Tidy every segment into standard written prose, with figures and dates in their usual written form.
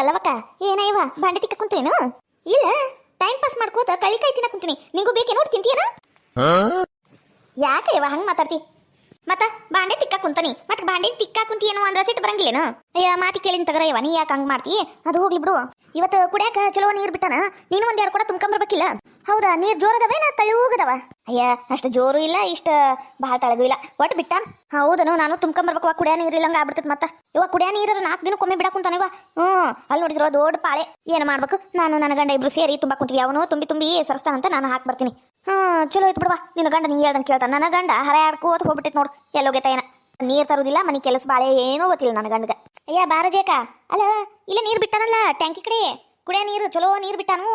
ಕಲ್ಲವಕ್ಕ ಏನ ಇವ ಬಾಂಡೆ ತಿಕ್ಕ ಕುಂತೇನು? ಇಲ್ಲ, ಟೈಮ್ ಪಾಸ್ ಮಾಡ್ಕೋತ ಕಳಿಕಾಯಿ ತಿನ್ನ ಕುಂತೀನಿ. ನಿಂಗೂ ಬೇಕೆ ನೋಡಿ ತಿಂತೀಯನ? ಯಾಕೆ ಇವ ಹಂಗ್ ಮಾತಾಡ್ತಿ? ಮತ್ತ ಬಾಂಡೆ ತಿಕ್ಕ ಕುಂತಾನಿ, ಮತ್ ಬಾಂಡೆ ತಿಕ್ಕ ಕುಂತಿಯೇನು ಅಂದ್ರೆ ಸಿಟ್ಟು ಬರಂಗಿಲ್ಲೇನು? ಅಯ್ಯ ಮಾತಿ ಕೇಳಿನ ತಗರ ಇವ, ನೀ ಯಾಕೆ ಹಂಗ್ ಮಾಡ್ತಿ? ಅದು ಹೋಗ್ಲಿ ಬಿಡು. ಇವತ್ತು ಕುಡಿಯಾಕ ಚಲೋ ನೀರ್ ಬಿಟ್ಟಾನ, ನೀನು ಒಂದೆರಡು ಕೂಡ ತುಂಬ್ಕೊಂಬರ್ಬೇಕಿಲ್ಲ? ಹೌದಾ, ನೀರ್ ಜೋರದವೇ ನಾ ತಳೂಗದವ? ಅಯ್ಯ ಅಷ್ಟು ಜೋರು ಇಲ್ಲ, ಇಷ್ಟ ಬಹಳ ತಳಗೂ ಇಲ್ಲ, ಒಟ್ಟು ಬಿಟ್ಟಾನ. ಹೌದನು, ನಾನು ತುಂಬ್ಕೊಂಬರ್ಬೇಕು. ಕುಡಿಯೋ ನೀರು ಇಲ್ಲಂಗ ಆಗ್ಬಿಡ್ತೈತ್. ಮತ್ತ ಇವ ಕುಡಿಯೋ ನೀರು 4 ದಿನಕ್ಕೊಮ್ಮೆ ಬಿಡಾಕುಂತಾನಿವ. ಅಲ್ಲಿ ನೋಡಿದ್ರು ದೊಡ್ಡ ಪಾಳೆ. ಏನು ಮಾಡ್ಬೇಕು? ನಾನು ನನ್ನ ಗಂಡ ಇಬ್ರು ಸೇರಿ ತುಂಬಾ ಕುಂತೀವಿ. ಅವನು ತುಂಬಿ ಸರಸ್ತಾನಂತ ನಾನು ಹಾಕಿ ಬರ್ತೀನಿ. ಚಲೋ ಐತ್ ಬಿಡುವ. ನಿನ್ನ ಗಂಡ ನೀ ಹೇಳ್ದಂಗೆ ಕೇಳ್ತಾನ. ನನ್ನ ಗಂಡ ಹರಯಾಡ್ಕೋತ ಹೋಗ್ಬಿಟ್ಟಿತ್ ನೋಡು, ಎಲ್ಲೋಗೈತೇನ. ನೀರ್ ತರುದಿಲ್ಲ, ಮನಿ ಕೆಲಸ ಬಾಳೆ ಏನೂ ಗೊತ್ತಿಲ್ಲ ನನ್ನ ಗಂಡಗ. ಅಯ್ಯ ಬಾರಜೇಕ, ಅಲ್ಲ ಇಲ್ಲ ನೀರ್ ಬಿಟ್ಟಾನಲ್ಲ ಟ್ಯಾಂಕಿ ಕಡೆ, ಕುಡಿಯೋ ನೀರು ಚಲೋ ನೀರ್ ಬಿಟ್ಟಾನು.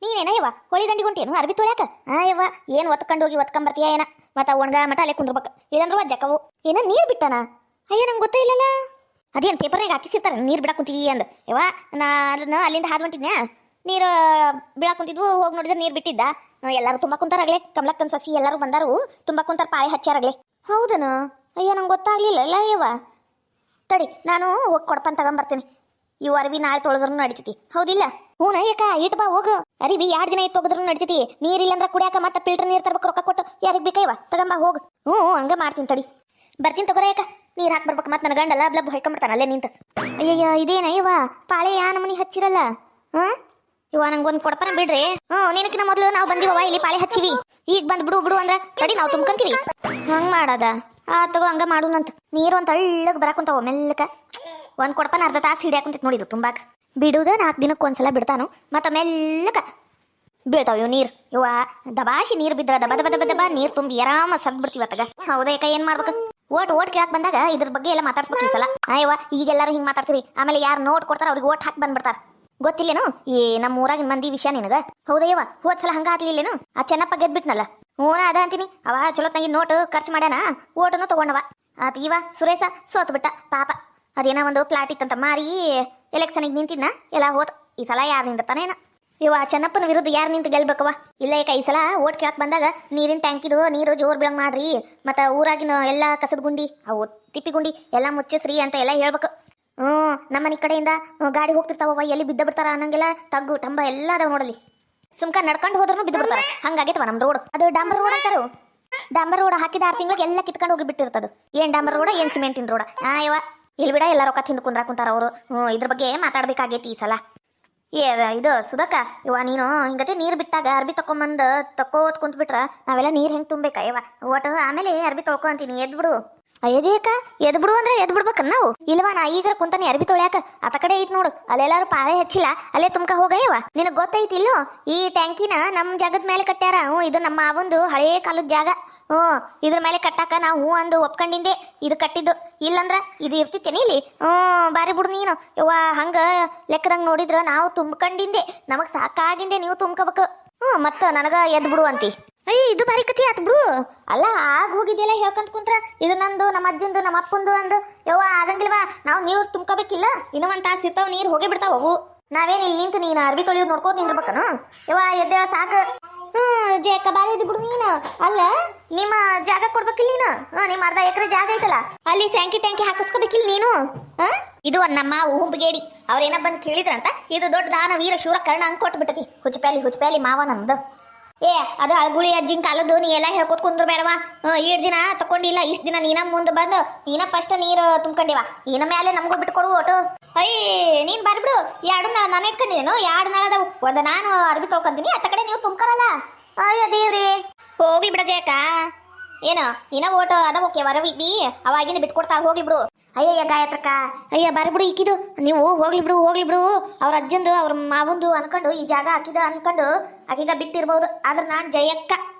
ನೀನೇನ ಯವ್ವ ಹೊಳಿ ದಂಡಿ ಹೊಂಟೇನು ಅರ್ಬಿ ತೊಳ್ಯಾಕ? ಯವ್ವ ಏನ್ ಒತ್ಕೊಂಡು ಹೋಗಿ ಒತ್ಕೊಂಬರ್ತೀಯ ಏನ? ಮತ್ತ ಒಣಗ ಮಟ ಅಲ್ಲೇ ಕುಂದ್ರಬೇಕು, ಇಲ್ಲಂದ್ರು ಜಕ್ಕವು. ಏನ ನೀರ್ ಬಿಟ್ಟಾನ? ಅಯ್ಯ ನಂಗೆ ಗೊತ್ತೇ ಇಲ್ಲಲ್ಲ. ಅದೇನು ಪೇಪರ್ನಾಗ ಹಾಕಿಸಿರ್ತಾರೆ ನೀರು ಬಿಡಾಕ್ ಕುಂತೀವಿ ಅಂದ್. ಯವ್ವ ನಾ ಅಲ್ಲಿಂದ ಹಾದು ಹೊಂಟಿದ್ನ್ಯಾ, ನೀರು ಬಿಡಾಕ್ ಕುಂತಿದ್ವು. ಹೋಗಿ ನೋಡಿದ್ರೆ ನೀರು ಬಿಟ್ಟಿದ್ದ. ಎಲ್ಲರೂ ತುಂಬ ಕುಂತಾರಾಗ್ಲೇ, ಕಮಲಕ್ಕನ್ ಸಸಿ ಎಲ್ಲರೂ ಬಂದಾರು, ತುಂಬ ಕುಂತಾರ, ಪಾಳೆ ಹಚ್ಚಾರಾಗ್ಲೇ. ಹೌದನು? ಅಯ್ಯ ನಂಗೆ ಗೊತ್ತಾಗ್ಲಿಲ್ಲ ಅಲ್ಲ ಯವ್ವ. ತಡಿ ನಾನು ಹೋಗಿ ಕೊಡಪನ್ ತಗೊಂಬರ್ತೀನಿ. ಇವು ಅರಿವಿ ನಾಳೆ ತೊಳೆದ್ರೂ ನಡಿತೈತಿ, ಹೌದಿಲ್ಲ? ಹ್ಞೂ ಯಾಕ ಇಟ್ ಬಾ ಹೋಗು. ಅರಿವಿ 2 ದಿನ ಇಟ್ಟು ಹೋಗಿದ್ರು ನಡಿತೈತಿ. ನೀರಿಲ್ಲಂದ್ರ ಕುಡಿಯಾಕ ಮತ್ತೆ ಫಿಲ್ಟರ್ ನೀರು ತರ್ಬೇಕು, ರೊಕ್ಕ ಕೊಟ್ಟು. ಯಾರಿಗೆ ಬೇಕಯ್ಯವ ತಗೊಂಬ ಹೋಗು. ಹಂಗ ಮಾಡ್ತೀನಿ ತಡಿ, ಬರ್ತೀನಿ ತಗೋರ. ಯಾಕ ನೀರು ಹಾಕಿ ಬರ್ಬೇಕು, ಮತ್ತೆ ನನ್ನ ಗಂಡಲ್ಲ ಬ್ಲಬ್ ಹೊಯ್ಕೊಂಬಿಡ್ತಾನ ಅಲ್ಲೇ ನಿಂತು. ಅಯ್ಯಯ್ಯ ಇದೇನಯ್ಯವ ಪಾಳೆ ಯಾ ನಮ್ಮನಿ ಹಚ್ಚಿರಲ್ಲ? ಇವ ನಂಗೊಂದು ಕೊಡಪನ ಬಿಡ್ರಿ. ನಿನಕಿನ ಮೊದಲು ನಾವು ಬಂದಿವವ ಇಲ್ಲಿ ಪಾಳೆ ಹಚ್ಚಿವಿ. ಈಗ ಬಂದು ಬಿಡು ಅಂದ್ರ ತಡಿ ನಾವು ತುಂಬ್ಕಂತೀವಿ. ಹಂಗೆ ಮಾಡದ? ತಗೋ ಹಂಗ ಮಾಡುನಂತ. ನೀರು ಒಂದು ತಳ್ಳಗೆ ಬರಾಕುಂತಾವ ಮೆಲ್ಲಕ. ಒಂದು ಕೊಡಪನ ಅರ್ಧ ತಾಸು ಹಿಡಿಯಾಕುಂತಿತ್ತು ನೋಡಿದ್ದು ತುಂಬಾಕ. ಬಿಡುದ 4 ದಿನಕ್ಕೆ ಒಂದ್ಸಲ ಬಿಡ್ತಾನು, ಮತ್ತೆ ಮೆಲ್ಲಕ ಬೀಳ್ತಾವ ಇವು ನೀರು. ಇವ ದಬಾಶಿ ನೀರು ಬಿದ್ರ ದಬ ದಬ ದಬ ದಬ ನೀರು ತುಂಬಿ ಆರಾಮ ಸದ್ ಬಿಡ್ತೀವಿ ಅತ್ತಗ. ಹೌದಾ ಯಾಕ ಏನ್ ಮಾಡ್ಬೇಕು? ಓಟ್ ಕೇಳಕ್ ಬಂದಾಗ ಇದ್ರ ಬಗ್ಗೆ ಎಲ್ಲ ಮಾತಾಡ್ಸ್ಬೇಕು ಈ ಸಲ. ಅಯ್ಯವ ಈಗೆಲ್ಲರೂ ಹಿಂಗೆ ಮಾತಾಡ್ತೀರಿ, ಆಮೇಲೆ ಯಾರು ನೋಟ್ ಕೊಡ್ತಾರ ಅವ್ರಿಗೆ ಓಟ್ ಹಾಕಿ ಬಂದ್ಬಿಡ್ತಾರ. ಗೊತ್ತಿಲ್ಲೇನು ಈ ನಮ್ಮ ಊರಾಗಿನ ಮಂದಿ ವಿಷಯ ನಿನಗ? ಹೌದಯ್ಯವ ಹೋದ್ಸಲ ಹಂಗ ಆಗ್ಲಿಲ್ಲೇನು? ಆ ಚೆನ್ನಪ್ಪ ಗೆದ್ಬಿಟ್ನಲ್ಲ. ಅದ ಅಂತೀನಿ, ಅವ ಚಲೋ ತಂಗಿ ನೋಟು ಖರ್ಚು ಮಾಡ್ಯಾನ, ಓಟನ್ನು ತಗೊಂಡವ. ಇವ ಸುರೇಶ ಸೋತ್ ಬಿಟ್ಟ ಪಾಪ. ಅದೇನೋ ಒಂದು ಪ್ಲಾಟ್ ಇತ್ತಂತ ಮಾರಿ ಎಲೆಕ್ಷನ್ಗೆ ನಿಂತಿದ್ನ, ಎಲ್ಲ ಹೋತ್. ಈ ಸಲ ಯಾರು ನಿಂತಾನೇನ? ಇವ ಚೆನ್ನಪ್ಪನ ವಿರುದ್ಧ ಯಾರು ನಿಂತು ಗೆಲ್ಬೇಕವ? ಇಲ್ಲ ಯಾಕ ಈ ಸಲ ಓಟ್ ಕೇಳಕ್ ಬಂದಾಗ ನೀರಿನ ಟ್ಯಾಂಕಿದು ನೀರು ಜೋರ್ ಬಿಡಂಗ್ ಮಾಡ್ರಿ, ಮತ್ತು ಊರಾಗಿನ ಎಲ್ಲ ಕಸದ ಗುಂಡಿ ಅವು ತಿಪ್ಪಿ ಗುಂಡಿ ಎಲ್ಲ ಮುಚ್ಚಿಸ್ರಿ ಅಂತ ಎಲ್ಲ ಹೇಳ್ಬೇಕು. ನಮ್ಮ ಮನೆ ಕಡೆಯಿಂದ ಗಾಡಿ ಹೋಗ್ತಿರ್ತಾವ, ಎಲ್ಲಿ ಬಿದ್ದ ಬಿಡ್ತಾರ ಅನ್ನಂಗೆಲ್ಲ ಟಗ್ಗು ಟಂಬ ಎಲ್ಲ ಅದಾವ ನೋಡಲಿ. ಸುಮ್ಕ ನಡ್ಕೊಂಡು ಹೋದ್ರೂ ಬಿದ್ದು ಬಿಡ್ತಾರ. ಹಂಗಾಗೈತವ ನಮ್ಮ ರೋಡ್. ಅದು ಡಾಂಬರ್ ರೋಡ್ ಅಂತಾರು. ಡಾಂಬರ್ ರೋಡ್ ಹಾಕಿದ 6 ತಿಂಗಳಿಗೆ ಎಲ್ಲ ಕಿತ್ಕೊಂಡು ಹೋಗಿ ಬಿಟ್ಟಿರ್ತದ. ಏನ್ ಡಾಂಬರ್ ರೋಡ ಏನ್ ಸಿಮೆಂಟಿನ ರೋಡ? ಇವ ಇಲ್ಲಿ ಬಿಡ, ಎಲ್ಲ ರೊಕ್ಕ ತಿಂದು ಕುಂತಾರ ಅವರು. ಇದ್ರ ಬಗ್ಗೆ ಮಾತಾಡ್ಬೇಕಾಗೈತಿ ಈ ಸಲ. ಇದು ಸುಧಕ್ಕ, ಇವ ನೀನು ಹಿಂಗತೆ ನೀರು ಬಿಟ್ಟಾಗ ಅರ್ಬಿ ತಕೊಂಬಂದು ತಕ್ಕೋತ್ ಕುಂತ್ಬಿಟ್ರ ನಾವೆಲ್ಲ ನೀರು ಹೆಂಗೆ ತುಂಬೇಕಾ? ಇವ ಒಟ್ಟು ಆಮೇಲೆ ಅರ್ಬಿ ತೊಳ್ಕೊ ಅಂತೀನಿ. ಎದ್ಬಿಡು. ಅಯ್ಯಜೇಕ ಎದ್ಬಿಡು ಅಂದ್ರೆ ಎದ್ ಬಿಡ್ಬೇಕ ನಾವು? ಇಲ್ವಾ ನಾ ಈಗ ಕುಂತಾನೆ ಅರ್ಬಿ ತೊಳ್ಯಾಕ. ಆತ ಕಡೆ ಐತ್ ನೋಡು, ಅಲ್ಲೆಲ್ಲಾರು ಪಾಳೆ ಹಚ್ಚಿಲ್ಲ, ಅಲ್ಲೇ ತುಂಬ್ಕ ಹೋಗಯ್ಯವ. ನಿನಗ್ ಗೊತ್ತೈತಿಲ್ಲೋ ಈ ಟ್ಯಾಂಕಿನ ನಮ್ಮ ಜಾಗದ ಮೇಲೆ ಕಟ್ಟ್ಯಾರ. ಇದು ನಮ್ಮ ಅವೊಂದು ಹಳೇ ಕಾಲದ ಜಾಗ. ಇದ್ರ ಮೇಲೆ ಕಟ್ಟಾಕ ನಾವು ಅಂದು ಒಪ್ಕೊಂಡಿಂದೆ ಇದು ಕಟ್ಟಿದ್ದು. ಇಲ್ಲಂದ್ರ ಇದು ಇರ್ತಿತ್ತೇನೆ ಇಲ್ಲಿ? ಬಾರಿ ಬಿಡು ನೀನು. ಯವ್ವ ಹಂಗ ಲೆಕ್ಕದಂಗೆ ನೋಡಿದ್ರ ನಾವು ತುಂಬ್ಕೊಂಡಿಂದೆ, ನಮಗ್ ಸಾಕಾಗಿಂದೆ ನೀವು ತುಂಬ್ಕೋಬೇಕು. ಮತ್ತ ನನಗ ಎದ್ ಬಿಡು ಅಂತಿ. ಇದು ಬಾರಿ ಕತಿ ಆತ್ ಬಿಡು. ಅಲ್ಲ ಆಗ ಹೋಗಿದ್ದೆಲ್ಲ ಹೇಳ್ಕೊಂತ ಕುಂತ್ರ ಇದು ನಂದು, ನಮ್ಮ ಅಜ್ಜಂದು, ನಮ್ಮ ಅಪ್ಪಂದು ಅಂದು. ಯವ್ವ ಆಗಂಗಿಲ್ವಾ? ನಾವು ನೀರು ತುಂಬ್ಕೋಬೇಕಿಲ್ಲ? ಇನ್ನೂ ಒಂದು ತಾಸು ಇರ್ತಾವ, ನೀರು ಹೋಗಿ ಬಿಡ್ತಾವ ಅವು. ನಾವೇನು ಇಲ್ಲಿ ನಿಂತು ನೀನು ಅರ್ಬಿ ತೊಳೆಯೋದು ನೋಡ್ಕೋತ ನಿಂದಿರ್ಬೇಕನು? ಯವ್ವ ಎದ್ದೇಳ ಸಾಕು. ಜೇಕ ಬಾರಿ ಇದ್ದು ಬಿಡು ನೀನು. ಅಲ್ಲ ನಿಮ್ಮ ಜಾಗ ಕೊಡ್ಬೇಕಿಲ್ಲ ನೀನು? ನಿಮ್ಮ ಅರ್ಧ ಎಕರೆ ಜಾಗ ಐತಲ್ಲ, ಅಲ್ಲಿ ಟ್ಯಾಂಕಿ ಹಾಕಿಸ್ಕೋಬೇಕಿಲ್ಲ ನೀನು? ಇದು ಒಂದು ನಮ್ಮ ಹುಂಬಗೇಡಿ ಅವ್ರೇನ ಬಂದು ಕೇಳಿದ್ರಂತ, ಇದು ದೊಡ್ಡ ದಾನ ವೀರ ಶೂರ ಕರ್ಣ ಅಂದ್ ಕೊಟ್ಬಿಟ್ಟತಿ. ಹುಚ್ಚಪ್ಯಾಲಿ ಮಾವ ನಮ್ದು. ಅದು ಅಳ್ಗುಳಿ ಅಜ್ಜಿನ ಕಾಲದ್ದು. ನೀ ಎಲ್ಲ ಹೇಳ್ಕೊತ್ ಕುಂದ್ರು ಬೇಡವಾ? 7 ದಿನ ತಕೊಂಡಿಲ್ಲ, ಇಷ್ಟು ದಿನ ನೀನ ಮುಂದೆ ಬಂದು ನೀನ ಫಸ್ಟ್ ನೀರು ತುಂಬ್ಕೊಂಡಿವ. ಈನ ಮೇಲೆ ನಮಗೂ ಬಿಟ್ಕೊಡು ಓಟು. ನೀನ್ ಬರ್ಬಿಡು. 2 ನಾಳ ನಾನು ಇಟ್ಕೊಂಡಿದ್ದೇನು? 2 ನಾಳ ಅದಾವು. ಒಂದು ನಾನು ಅರ್ಬಿ ತೊಳ್ಕೊಂತೀನಿ, ಅತ್ತ ಕಡೆ ನೀವು ತುಂಬ್ಕರಲ್ಲ. ಅಯ್ಯೋ ದೇವ್ರಿ, ಹೋಗ್ಲಿ ಬಿಡಜೇಕ. ಏನೋ ಇನ್ನ ಓಟು ಅದ ಓಕೆ ವರವಿ ಅವಾಗಿನ ಬಿಟ್ಕೊಡ್ತಾರ, ಹೋಗ್ಲಿ ಬಿಡು. ಅಯ್ಯಯ್ಯ ಗಾಯತ್ರಕ್ಕ, ಅಯ್ಯ ಬರ್ಬಿಡು ಈಕಿದು. ನೀವು ಹೋಗ್ಲಿ ಬಿಡು. ಅವ್ರ ಅಜ್ಜಂದು ಅವ್ರ ಮಾವಂದು ಅನ್ಕೊಂಡು ಈ ಜಾಗ ಹಾಕಿದ ಅನ್ಕೊಂಡು ಆಕೀಗ ಬಿಟ್ಟಿರ್ಬೋದು. ಆದ್ರೆ ನಾನು ಜಯಕ್ಕ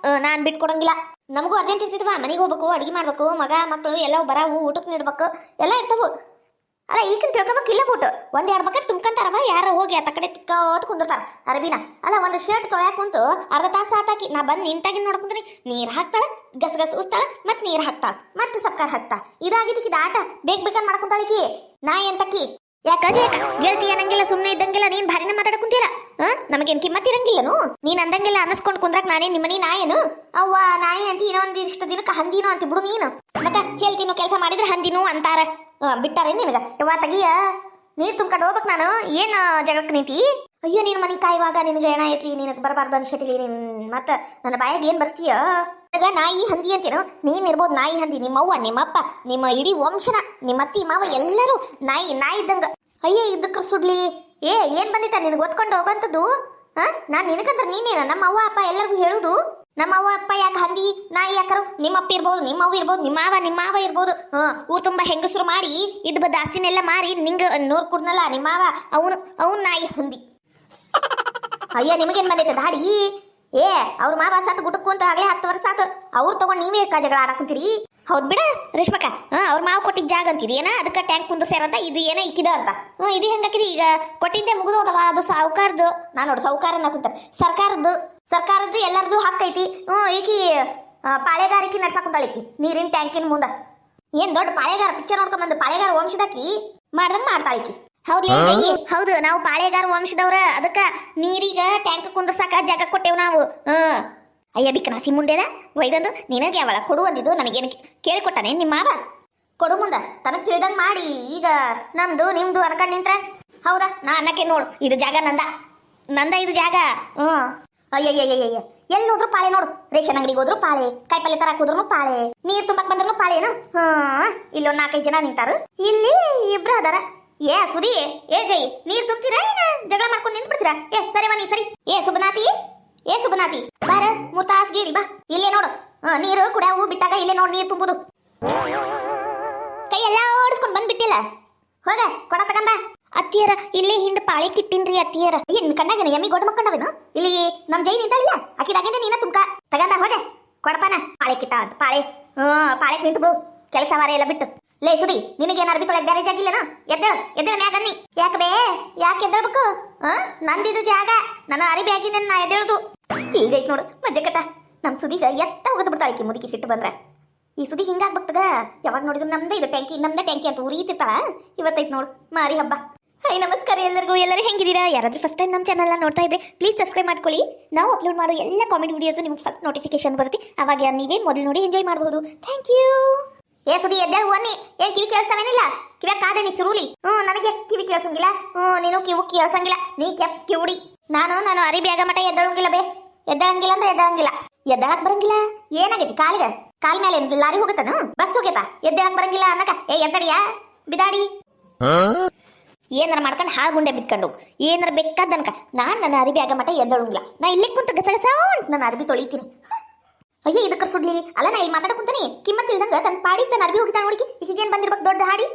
ನಾನು ಬಿಟ್ಕೊಡಂಗಿಲ್ಲ. ನಮಗೂ ಅರ್ಜೆಂಟ್ ಇರ್ತಿದ್ವಾ, ಮನೆಗೆ ಹೋಗ್ಬೇಕು, ಅಡುಗೆ ಮಾಡ್ಬೇಕು, ಮಗ ಮಕ್ಕಳು ಎಲ್ಲ ಬರಾವು, ಊಟಕ್ಕೆ ನೀಡ್ಬೇಕು, ಎಲ್ಲ ಇರ್ತವು. ಅಲ್ಲ ಈಗಿನ ತಿಳ್ಕೊಬೇಕಿಲ್ಲ ಬಿಟ್ಟು 1-2 ಬಕೆಟ್ ತುಂಬ್ಕೊಂತಾರವ. ಯಾರು ಹೋಗಿ ಆತ ಕಡೆ ತಿಕ್ಕೋತ್ ಕುಂದಿರ್ತಾರ ಅರ್ಬಿನ. ಅಲ್ಲ ಒಂದು ಶರ್ಟ್ ತೊಳ್ಯಾಕ ಕುಂತು ಅರ್ಧ ತಾಸು ಆತಾಕಿ. ನಾ ಬಂದು ನಿಂತಾಗಿನ ನೋಡ್ಕೊಂಡ್ರಿ ನೀರು ಹಾಕ್ತಾಳ, ಗಸ್ ಉಸ್ತಾಳ, ಮತ್ತೆ ನೀರು ಹಾಕ್ತಾಳ, ಮತ್ತೆ ಸಕ್ಕರ್ ಹಾಕ್ತಾಳ. ಇದಾಗಿದ್ದಕ್ಕಿದ ಆಟ ಬೇಕಂದ್ ಮಾಡ್ಕೊಂತಾಳಿಕಿ. ನಾ ಎಂತಕ್ಕಿ ಯಾಕಜೆ ಗೆಳತಿ ಏನಂಗಿಲ್ಲ, ಸುಮ್ಮನೆ ಇದ್ದಂಗಿಲ್ಲ. ನೀನ್ ಭಾರಿನ ಮಾತಾಡಕ್ ಕುಂತೀರ? ನಮಗೇನ್ ಕಿಮ್ಮತ್ ಇರಂಗಿಲ್ಲನು? ನೀನ್ ಅಂದಂಗಿಲ್ಲ ಅನ್ನಿಸ್ಕೊಂಡು ಕುಂದ್ರಾಕ್ ನಾನೇ ನಿಮ್ಮನಿ ನಾಯೇನು? ಅವ್ವ ನಾಯಿ ಅಂತ ಇನ್ನೊಂದಿಷ್ಟು ದಿನಕ್ಕೆ ಹಂದಿನೋ ಅಂತ ಬಿಡು ನೀನು. ಮತ್ತೆ ಹೇಳ್ತೀನೋ ಕೆಲಸ ಮಾಡಿದ್ರೆ ಹಂದಿನೂ ಅಂತಾರ. ಬಿಟ್ಟಾರೆ ನಿನಗ? ಯವ್ವ ತಗಿಯ ನೀರ್ ತುಂಬ್ಕೊಂಡು ಹೋಗ್ಬೇಕು ನಾನು ಏನ್ ಜಗಳಕ್ಕೆ ನಿಂತಿ ಅಯ್ಯೋ ನೀನ್ ಮನಿ ಕಾಯುವಾಗ ನಿನಗೆ ಏನ ಐತಿ ನಿನಗೆ ಬರಬಾರ್ದು ಅನ್ಸಟ್ಟಿಲಿ ನೀನ್ ಮತ್ತ ನನ್ನ ಬಾಯಾಗ ಏನ್ ಬರ್ತೀಯ ನಾಯಿ ಹಂದಿ ಅಂತೀನೋ ನೀನ್ ಇರ್ಬೋದು ನಾಯಿ ಹಂದಿ ನಿಮ್ಮವ್ವ ನಿಮ್ಮಪ್ಪ ನಿಮ್ಮ ಇಡೀ ವಂಶನ ನಿಮ್ಮ ಅತ್ತಿ ಮಾವ ಎಲ್ಲರೂ ನಾಯಿ ಇದ್ದಂಗ ಅಯ್ಯೋ ಇದಕ್ಕೆ ಸುಡ್ಲಿ ಏನ್ ಬಂದಿತ್ತ ನಿನಗೆ ಓದ್ಕೊಂಡು ಹೋಗಂತದ್ದು ನಾನ್ ನಿನಗಂದ್ರೆ ನೀನೇನ ನಮ್ಮ ಅವ್ವ ಅಪ್ಪ ಎಲ್ಲರಿಗೂ ಹೇಳುದು ನಮ್ಮ ಅವ್ವ ಅಪ್ಪ ಯಾಕೆ ಹಂದಿ ನಾಯಿ ಯಾಕರು ನಿಮ್ಮಪ್ಪ ಇರ್ಬೋದು ನಿಮ್ಮವ್ವ ಇರ್ಬೋದು ನಿಮ್ಮ ಮಾವ ಇರ್ಬೋದು ಊರ್ ತುಂಬಾ ಹೆಂಗಸರು ಮಾಡಿ ಇದ್ ಬದ್ದ ಆಸ್ತಿನೆಲ್ಲ ಮಾರಿ ನಿಂಗ ನೋಡ್ ಕುಡ್ನಲ್ಲ ನಿಮ್ಮವ ಅವನು ನಾಯಿ ಹಂದಿ ಅಯ್ಯ ನಿಮಗೇನ್ ಬಂದೈತೆ ದಾಡಿ ಅವ್ರ ಮಾವ ಸಾತ್ ಗುಟಕ್ಕು ಅಂತ ಆಗ್ಲೇ 10 ವರ್ಷ ಆತು ಅವ್ರು ತಗೊಂಡ್ ನೀವೇ ಜಗಳ ಆಡಾಕುಂತೀರಿ ಹೌದ್ ಬಿಡ ರೇಷ್ಮಕ್ಕ ಅವ್ರ ಮಾವ ಕೊಟ್ಟಿದ್ದ ಜಾಗ ಅಂತೀರಿ ಏನ ಅದಕ್ಕೆ ಟ್ಯಾಂಕ್ ಕುಂದ್ರಸ್ಯಾರಂತ ಇದು ಏನ ಇಕ್ಕಿದ ಅಂತ ಇದು ಹೆಂಗಾಕಿದಿ ಈಗ ಕೊಟ್ಟಿದ್ದೆ ಮುಗಿದೋದವ ಅದು ಸಾವುಕಾರದ್ದು ನಾನು ನೋಡು ಸಾವುಕಾರ ಕುಂತಾರ ಸರ್ಕಾರದ್ದು ಎಲ್ಲರದು ಹಕ್ಕೈತಿ ಈಕಿ ಪಾಳೆಗಾರಿಕೆ ನಡ್ಸಾಕುಂತಾಳ ಈಕಿ ನೀರಿನ ಟ್ಯಾಂಕಿನ ಮುಂದ ಏನ್ ದೊಡ್ಡ ಪಾಳೆಗಾರ ಪಿಕ್ಚರ್ ನೋಡ್ಕೊಂಡ್ ಬಂದು ಪಾಳೆಗಾರ ವಂಶದಾಕಿ ಮಾಡ್ದಂಗ ಮಾಡ್ತಾಳಿಕಿ ಹೌದು ನಾವು ಪಾಳೆಗಾರ ವಂಶದವ್ರ ಅದಕ್ಕ ನೀರಿಗ ಟ್ಯಾಂಕ್ ಕುಂದ್ರಸಾಕ ಜಾಗ ಕೊಟ್ಟೇವ್ ನಾವು ಅಯ್ಯ ಬಿಕ್ಕನಾಸಿ ಮುಂದೆದ ಒಯ್ದಂದು ನಿನಗೆ ಅವಳ ಕೊಡು ಅಂದಿದ್ದು ನನಗೇನು ಕೇಳಿಕೊಟ್ಟಾನೆ ನಿಮ್ಮ ಮಾವ ಕೊಡು ಮುಂದ ತನಗೆ ತಿಳಿದಂಗೆ ಮಾಡಿ ಈಗ ನಮ್ದು ನಿಮ್ದು ಅನ್ಕೊಂಡ್ ನಿಂತ್ರ ಹೌದಾ ನಾ ಅನ್ನಕ್ಕೆ ನೋಡು ಇದು ಜಾಗ ನಂದ ಇದು ಜಾಗ ಅಯ್ಯಯ್ಯಯ್ಯಯ್ಯ ಎಲ್ಲಿ ಹೋದ್ರು ಪಾಳೆ ನೋಡು ರೇಷನ್ ಅಂಗಡಿಗೆ ಹೋದ್ರು ಪಾಳೆ ಕಾಯಿಪಲ್ಲೆ ತರಕ್ ಹೋದ್ರು ಪಾಳೆ ನೀರ್ ತುಂಬಕ್ ಬಂದ್ರು ಪಾಳೆನು ಇಲ್ಲೊಂದು 4-5 ಜನ ನಿಂತಾರು ಇಲ್ಲಿ ಇಬ್ರು ಅದಾರ ಸುದಿ ಜೈ ನೀರ್ ತುಂಬ್ತೀರಾ ಏನ ಜಗಳ ಮಾಡ್ಕೊಂಡು ನಿಂತ್ಬಿಡ್ತೀರಾ ಸರಿ ಬನ್ನಿ ಸರಿ ಸುಬನಾತಿ ಬಾರ 3 ತಾಸು ಗೇಡಿ ಬಾ ಇಲ್ಲೇ ನೋಡು ನೀರು ಕುಡಿಯಾವು ಬಿಟ್ಟಾಗ ಇಲ್ಲೇ ನೋಡು ನೀರು ತುಂಬುದು ಕೈ ಎಲ್ಲ ಓಡಿಸ್ಕೊಂಡು ಬಂದ್ಬಿಟ್ಟಿಲ್ಲ ಹೋಗ ಕೊಡ ತಗೊಂಬ ಅತ್ತಿಯರ ಇಲ್ಲೇ ಹಿಂದ್ ಪಾಳೆ ಕಿಟ್ಟಿನ್ರಿ ಅತ್ತಿಯರ ಏನ್ ಕಣ್ಣಾಗೇನ ಎಮ್ಮಿ ಗೊಡ್ಡ ಮಕ್ಕಂಡವೇನು ಇಲ್ಲಿ ನಮ್ ಜೈ ನಿಂತಳಿಯ ಆಕಿದಾಗಿಂದ ನೀನ ತುಂಬ್ಕ ತಗೊಂಬ ಹೋಗ ಕೊಡಪಾನ ಪಾಳೆ ಕಿಟ್ಟ ಅಂತ ಪಾಳೆ ನಿಂತು ಬಿಡು ಕೆಲಸ ವಾರ ಎಲ್ಲ ಬಿಟ್ಟು ಲೇ ಸುಡಿ ನಿನಗೇನು ಅರ್ಬಿ ತೊಳಕ್ ಬೇರೆ ಜಾಗ ಇಲ್ಲನ ಎದ್ದೇಳ ಮ್ಯಾಗನ್ನಿ ಯಾಕೆ ಎದ್ದೇಳ್ಬೇಕು ನಂದಿದು ಜಾಗ ನನ್ನ ಅರಿಬಿ ಆಗಿದ್ದೆ ನಾ ಎದ್ದೇಳುದು ಈಗೈತ್ ನೋಡು ಮಜ್ಜೆ ಕಟ್ಟ ನಮ್ ಸುದಿಗ ಎತ್ತ ಹೋಗದ್ ಬಿಡ್ತಾಳಕಿ ಮುದುಕಿ ಸಿಟ್ಟು ಬಂದ್ರ ಈ ಸುದಿ ಹಿಂಗಾಗ್ಬಿಡ್ತದ ಯಾವಾಗ ನೋಡಿದ್ರು ನಮ್ದೇ ಟ್ಯಾಂಕಿ ಅಂತ ಉರಿತಿರ್ತಾಳ ಇವತ್ತೈತ್ ನೋಡು ಮಾರಿ ಹಬ್ಬ ಹಾಯ್ ನಮಸ್ಕಾರ ಎಲ್ಲರಿಗೂ ಹೆಂಗಿದ್ದೀರಾ ಯಾರಾದ್ರೂ ಫಸ್ಟ್ ಟೈಮ್ ನಮ್ಮ ಚಾನಲ್ನ ನೋಡ್ತಾ ಇದ್ರೆ ಪ್ಲೀಸ್ ಸಬ್ಸ್ಕ್ರೈಬ್ ಮಾಡ್ಕೊಳ್ಳಿ ನಾವು ಅಪ್ಲೋಡ್ ಮಾಡೋ ಎಲ್ಲ ಕಾಮಿಡಿ ವಿಡಿಯೋಸ್ ನಿಮ್ಗೆ ಫಸ್ಟ್ ನೋಟಿಫಿಕೇಶನ್ ಬರುತ್ತೆ ಅವಾಗ ನೀವೇ ಮೊದಲು ನೋಡಿ ಎಂಜಾಯ್ ಮಾಡಬಹುದು ಥ್ಯಾಂಕ್ ಯು ಸುದಿ ಎದ್ದೇಳು ಅನ್ನಿ ಏನ್ ಕಿವಿ ಕೇಳಿಸ್ತಾವೇನಿಲ್ಲ ಕಿವ್ಯಾಗ ಕಾದೇನಿ ಸುರುಳಿ ನನಗೆ ಕಿವಿ ಕೇಳಿಸಂಗಿಲ್ಲ ನೀನು ಕಿವು ಕೇಳಿಸಂಗಿಲ್ಲ ನೀ ಕಿವುಡಿ ನಾನು ಅರಿಬಿ ಆಗ ಮಟ ಎದ್ದಳಂಗಿಲ್ಲ ಎದ್ದಳಂಗಿಲ್ಲ ಅಂದ್ರೆ ಎದ್ದಳಕ್ ಬರಂಗಿಲ್ಲ ಏನಾಗೈತಿ ಕಾಲ್ ಮೇಲೆ ಲಾರಿ ಹೋಗತ್ತಾನು ಬಸ್ ಹೋಗ್ಯತಾ ಎದ್ದೇಳಕ್ ಬರಂಗಿಲ್ಲ ಅನ್ನಕ ಎದ್ದಡಿಯಾ ಬಿದಾಡಿ ಏನಾರ ಮಾಡ್ಕೊಂಡು ಹಾಳು ಗುಂಡೆ ಬಿತ್ಕೊಂಡು ಏನಾರ ಬೇಕಾದನಕ ನನ್ನ ಅರಿಬಿ ಆಗ ಮಟ ಎದ್ದಳಂಗಿಲ್ಲ ನಾ ಇಲ್ಲಿ ಕುಂತ ಗಸಗಸ ನನ್ನ ಅರಿಬಿ ತೊಳಿತೀನಿ ಅಯ್ಯ ಇದಕ್ಕೆ ಸುಡ್ಲಿ ಅಲ್ಲ ನಾ ಇಲ್ಲಿ ಮಾತಾಡ ಕುಂತಾನೆ ಕಿಮ್ಮತ್ ಇಲ್ದಂಗ ತನ್ನ ಪಾಡಿ ತನ್ನ ಅರ್ಬಿ ಹೋಗಿತಾನ ನೋಡಿಕಿ ಈಗೇನ್ ಬಂದಿರ್ಬೇಕು ದೊಡ್ಡ ಹಾಡಿ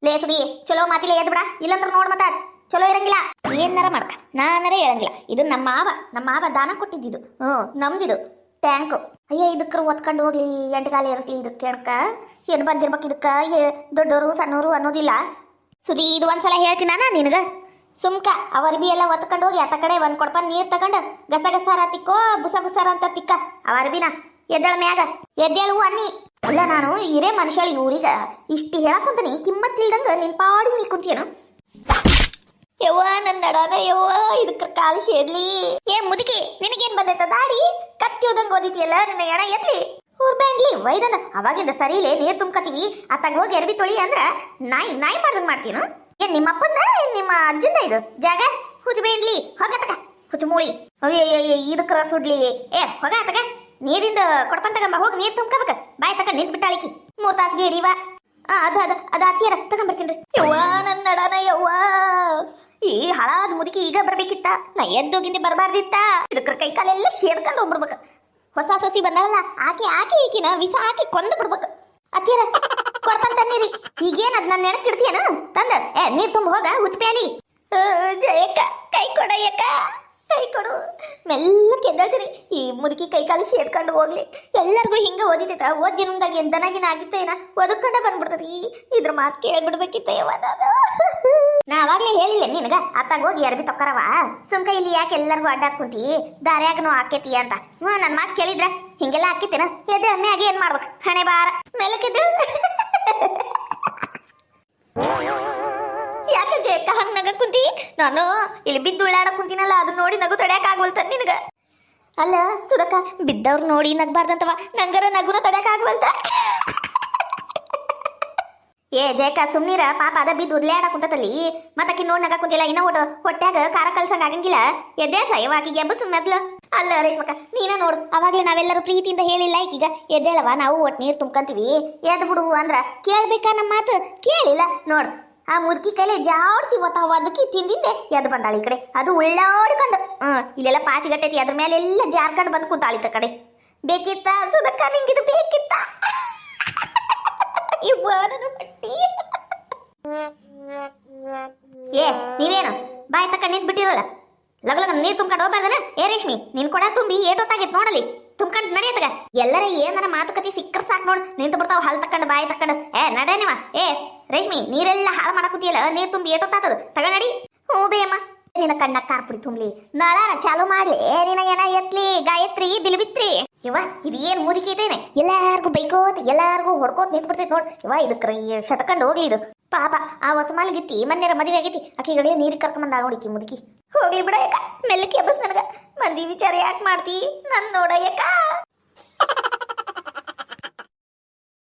ಲೇ ಸುಡಿ ಚಲೋ ಮಾತಿಲ್ಲ ಎದ್ ಬಿಡ ಇಲ್ಲಂದ್ರ ನೋಡ್ ಮತ್ತ ಚಲೋ ಇರಂಗಿಲ್ಲ ಏನಾರ ಮಾಡ್ಕ ನಾನರೇ ಹೇಳಂಗಿಲ್ಲ ಇದು ನಮ್ಮ ಮಾವ ದಾನ ಕೊಟ್ಟಿದ್ದು ನಮ್ದಿದು ಟ್ಯಾಂಕ್ ಅಯ್ಯ ಇದಕ್ಕೆ ಒತ್ಕೊಂಡು ಹೋಗ್ಲಿ 8 ಕಾಲ ಏರಿಸ್ಲಿ ಇದಕ್ಕೆ ಕೇಳಕ ಏನ್ ಬಂದಿರ್ಬೇಕು ಇದಕ್ಕ ದೊಡ್ಡವರು ಸಣ್ಣವರು ಅನ್ನೋದಿಲ್ಲ ಸುದಿ ಇದು ಒಂದ್ಸಲ ಹೇಳ್ತೀನ ನಿನಗ ಸುಮ್ಕ ಅವರ್ಬಿ ಎಲ್ಲ ಒತ್ಕೊಂಡು ಹೋಗಿ ಆತ ಕಡೆ ಒಂದ್ ಕೊಡ್ಪ ನೀರ್ ತಗೊಂಡು ಗಸಗಸಾರ ತಿಕ್ಕೋ ಬುಸಾರ ಅಂತ ತಿಕ್ಕ ಅವರ್ಬಿನ ಎದ್ದೇಳ ಮ್ಯಾಗ ಎದ್ದೇಳು ಅನ್ನಿ ಅಲ್ಲ ನಾನು ಹಿರೇ ಮನುಷ್ಯಳಿ ಊರಿಗ ಇಷ್ಟು ಹೇಳಕ್ಕಂತೀನಿ ಕಿಮ್ಮತ್ ಇಲ್ದಂಗ ನಿನ್ ಪಾಡಿ ನೀ ಕುಂತಿಯೇನು ಯವ್ವ ನನ್ನ ನಡಾನ ಯವ್ವ ಇದಕ್ಕೆ ಕಾಲು ಸೇದ್ಲಿ ಮುದುಕಿ ನಿನಗೇನ್ ಬಂದೈತ ದಾಡಿ ಕತ್ತಿ ಹೋದಂಗ ಓದಿತಿಯಲ್ಲ ನನ್ನ ಎಣ ಎತ್ಲಿ ಊರ್ಬ್ಯಾಂಡ್ಲಿ ವೈದನ ಅವಾಗಿಂದ ಸರಿಲೇ ನೀರ್ ತುಂಬ್ಕತೀವಿ ಅತ್ತಾಗ ಹೋಗಿ ಎರ್ಬಿ ತೊಳಿ ಅಂದ್ರ ನಾಯಿ ಮಾಡ್ದಂಗ್ ಮಾಡ್ತೀನು ಏನ್ ನಿಮ್ಮ ಅಪ್ಪಂದ ನಿಮ್ಮ ಅಜ್ಜಂದ ಇದು ಜಾಗ ಹುಚ್ಚಬೇಡ್ಲಿ ಹೊಗತಕ ಹುಚ್ಚು ಮೂಳಿ ಇದಕ್ಕರ ಸುಡ್ಲಿ ಹೊಗ ತಗ ನೀರಿಂದ ಕೊಡ್ಪನ್ ತಗೊಂಬ ಹೋಗಿ ನೀರ್ ತುಂಬ್ಕೋಬೇಕ ಬಾಯ್ ತಕ ನಿಂತ್ ಬಿಟ್ಟಾಳಿಕಿ 3 ತಾಸು ಗೇಡಿವ ಅದು ಅತ್ತಿಯರ ತಗೊಂಬರ್ತೀನಿ ಯವ್ವ ನನ್ನ ನಡಾನ ಯವ್ವ ಈ ಹಳಾದ ಮುದುಕಿ ಈಗ ಬರ್ಬೇಕಿತ್ತ ನಾ ಎದ್ದೋಗಿಂದ ಬರಬಾರ್ದಿತ್ತ ಇದಕ್ಕರ ಕೈ ಕಾಲೆಲ್ಲ ಸೇರ್ಕೊಂಡು ಹೋಗ್ಬಿಡ್ಬೇಕು ಹೊಸ ಸೊಸಿ ಬಂದಾಳಲ್ಲ ಆಕೆ ಈಕಿನ ವಿಸ ಹಾಕಿ ಕೊಂದು ಬಿಡ್ಬೇಕು ಅತ್ತಿಯರ ಕೊಡ್ಪನ್ ತನ್ನಿರಿ ಈಗೇನ್ ಅದ್ ನನ್ನ ನೆನಕ್ ಇಡ್ತೀಯನ ತಂದ ನೀರ್ ತುಂಬ ಹೋಗ ಹುಚ್ಚಪ್ಯಾಲಿ ಜಯಕ್ಕ ಕೈ ಕೊಡಯ್ಯಕ್ಕ ಕೈ ಕೊಡು ಮೆಲ್ಲಕ್ಕೆ ಎದ್ದೇಳ್ತೀರಿ ಈ ಮುದುಕಿ ಕೈ ಕಾಲು ಸೇದ್ಕೊಂಡು ಹೋಗ್ಲಿ ಎಲ್ಲರಿಗೂ ಹಿಂಗ ಓದಿತೈತ ಓದ್ ಜನ್ಮದಾಗ ಎಂದನಾಗಿನ ಆಗಿತ್ತೇನ ಒದಕೊಂಡ ಬಂದ್ಬಿಡ್ತದಿ ಇದ್ರ ಮಾತು ಕೇಳ್ಬಿಡ್ಬೇಕಿತ್ತ ನಾ ಅವಾಗ್ಲೇ ಹೇಳಿಲ್ಲ ನಿನಗ ಅತ್ತಾಗ ಹೋಗಿ ಅರ್ಬಿ ತೊಕ್ಕರವ ಸುಮ್ಕ ಇಲ್ಲಿ ಯಾಕೆ ಎಲ್ಲರಿಗೂ ಅಡ್ಡಾಕ್ ಕುಂತಿ ದಾರ್ಯಾಗನು ಆಕೇತಿ ಅಂತ ನನ್ನ ಮಾತು ಕೇಳಿದ್ರ ಹಿಂಗೆಲ್ಲ ಹಾಕಿತ್ತೇನ ಎದೆ ಅಮ್ಮೆಯಾಗಿ ಏನ್ ಮಾಡ್ಬೇಕು ಹಣೆ ಬಾರ ಮೆಲಕಿದ್ರು ಯಾಕೆ ಜೇಕ ಹಂಗ ನಗ ಕುಂತಿ ನಾನು ಇಲ್ಲಿ ಬಿದ್ದು ಉಳ್ಳಾಡ ಕುಂತಿನಲ್ಲ ಅದನ್ನ ನೋಡಿ ನಗು ತಡ್ಯಾಕ ಆಗ್ವಲ್ತ ನಿನಗ ಅಲ್ಲ ಸುರಕ ಬಿದ್ದವ್ರು ನೋಡಿ ನಗ್ಬಾರ್ದಂತವ ನಂಗರ ನಗುನ ತಡ್ಯಾಕ ಆಗ್ವಲ್ತ ಏ ಜಯಕ ಸುಮ್ನೀರ ಪಾಪ ಅದ ಬಿದ್ದು ಉರ್ಲ್ಯಾಡ ಕುಂತತಲ್ಲಿ ಮತ್ತಕಿ ನೋಡ್ ನಗ ಕುಂತಿಲ್ಲ ಇನ್ನ ಒಟ್ಟು ಹೊಟ್ಯಾಗ ಖಾರ ಕಲ್ಸಂಗ ಆಗಂಗಿಲ್ಲ ಎದ್ದೇಸ ಯವಾಕಿಗೆ ಎಬ್ಬಸು ಮೆದ್ಲು ಅಲ್ಲ ರೇಷ್ಮಕ್ಕ ನೀನ ನೋಡು ಅವಾಗ್ಲೇ ನಾವೆಲ್ಲರೂ ಪ್ರೀತಿಯಿಂದ ಹೇಳಿಲ್ಲ ಈಗೀಗ ಎದ್ದೇಳವ ನಾವು ಒಟ್ಟು ನೀರು ತುಂಬ್ಕಂತೀವಿ ಎದ್ ಬಿಡು ಅಂದ್ರ ಕೇಳ್ಬೇಕಾ ನಮ್ಮ ಮಾತು ಕೇಳಿಲ್ಲ ನೋಡು ಆ ಮುದುಕಿ ಕೈಲಿ ಜಾಡ್ಸಿ ಒದಕಿ ತಿಂದಿಂದೆ ಎದ್ದು ಬಂದಾಳ ಈ ಕಡೆ ಅದು ಉಳ್ಳಾಡ್ಕೊಂಡು ಇಲ್ಲೆಲ್ಲ ಪಾಚಿಗಟ್ಟೈತಿ ಅದ್ರ ಮೇಲೆ ಎಲ್ಲ ಜಾರ್ಕೊಂಡು ಬಂದು ಕುಂತಾಳಿತ ಕಡೆ ಬೇಕಿತ್ತ ಸುಧಕ್ಕ ನಿಂಗಿದು ಬೇಕಿತ್ತ ಏ ನೀವೇನು ಬಾಯ್ ತಕ್ಕ ನಿಂತ್ ಬಿಟ್ಟಿರಲ್ಲ ಲಗಲಗ ನೀರು ತುಂಬ್ಕೊಂಡು ಹೋಗ್ಬಾರ್ದನ ಏ ರೇಷ್ಮಿ ನಿನ್ ಕೊಡ ತುಂಬಿ ಏಟೊತ್ತಾಗೈತ್ ನೋಡಲಿ ತುಂಬ್ಕೊಂಡು ನಡೆಯತ್ತಗ ಎಲ್ಲರ ಏನಾರ ಮಾತುಕತೆ ಸಿಕ್ಕರ್ ಸಾಕ್ ನೋಡ್ ನಿಂತು ಬಿಡ್ತಾವ ಹಲ್ ತಕ್ಕಂಡು ಬಾಯಿ ತಕ್ಕಂಡು ನಡೆ ನೀವ ಏ ರೇಷ್ಮಿ ನೀರೆಲ್ಲ ಹಾಳು ಮಾಡಕುತ್ತಿಯಲ್ಲ ನೀರು ತುಂಬಿ ಏಟೊತ್ತಾತದ ತಗ ನಡಿ ಹ್ಞೂ ಬೇಯಮ್ಮ ನಿನ್ನ ಕಣ್ಣ ಖಾರ ಪುಡಿ ತುಂಬಲಿ ನಾಳಾರ ಚಾಲು ಮಾಡ್ಲಿ ನಿನ ಏನ ಎತ್ಲಿ ಗಾಯತ್ರಿ ಬಿಲ್ಬಿತ್ರಿ ಇವ ಇದು ಏನ್ ಮುದುಕಿ ಐತೇನೆ ಎಲ್ಲಾರ್ಗು ಬೈಕೋತ್ ಎಲ್ಲಾರ್ಗು ಹೊಡ್ಕೋತ್ ನಿಂತು ಬಿಡ್ತೈತಿ ನೋಡ್ ಇವ ಇದಕ್ಕೆ ಶಟಕೊಂಡು ಹೋಗ್ಲಿ ಇದು ಪಾಪ ಆ ಹೊಸಮಾಲಿಗಿತ್ತಿ ಮೊನ್ನೆರ ಮದುವೆ ಆಗೈತಿ ಆಕಿಗಡೆ ನೀರಿಗೆ ಕರ್ಕೊಂಬಂದ ನೋಡಿಕಿ ಮುದುಕಿ ಹೋಗ್ಲಿ ಬಿಡ ಯಾಕ ಮೆಲ್ಲಕ್ಕೆ ಎಬ್ಬಸ್ ನನಗ ಮಂದಿ ವಿಚಾರ ಯಾಕೆ ಮಾಡ್ತಿ ನನ್ ನೋಡ ಯಾಕ